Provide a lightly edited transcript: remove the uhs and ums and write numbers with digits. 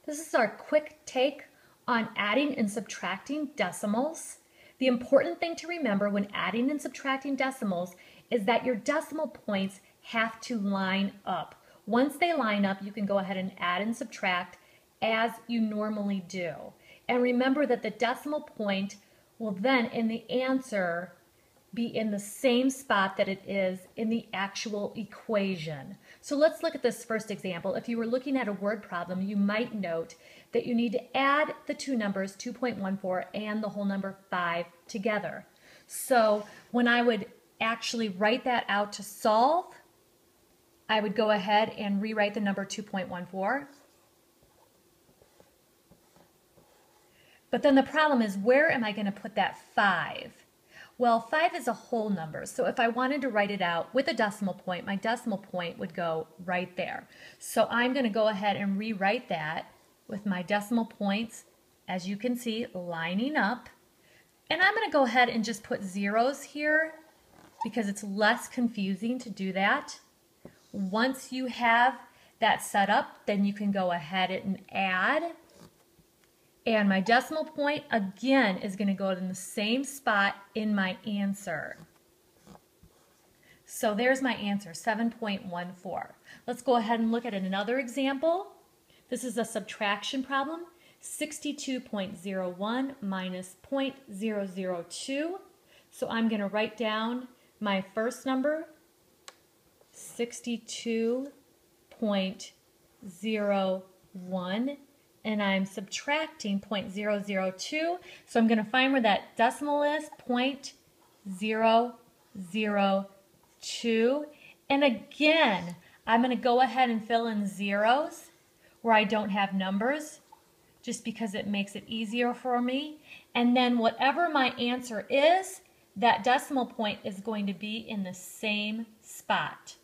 This is our quick take on adding and subtracting decimals. The important thing to remember when adding and subtracting decimals is that your decimal points have to line up. Once they line up, you can go ahead and add and subtract as you normally do. And remember that the decimal point will then in the answer be in the same spot that it is in the actual equation. So let's look at this first example. If you were looking at a word problem, you might note that you need to add the two numbers 2.14 and the whole number 5 together. So when I would actually write that out to solve, I would go ahead and rewrite the number 2.14. But then the problem is, where am I going to put that 5? Well, 5 is a whole number, so if I wanted to write it out with a decimal point, my decimal point would go right there. So I'm going to go ahead and rewrite that with my decimal points, as you can see, lining up. And I'm going to go ahead and just put zeros here because it's less confusing to do that. Once you have that set up, then you can go ahead and add. And my decimal point, again, is going to go in the same spot in my answer. So there's my answer, 7.14. Let's go ahead and look at another example. This is a subtraction problem, 62.01 minus 0.002. So I'm going to write down my first number, 62.01. And I'm subtracting 0.002, so I'm going to find where that decimal is, 0.002. And again, I'm going to go ahead and fill in zeros where I don't have numbers, just because it makes it easier for me. And then whatever my answer is, that decimal point is going to be in the same spot.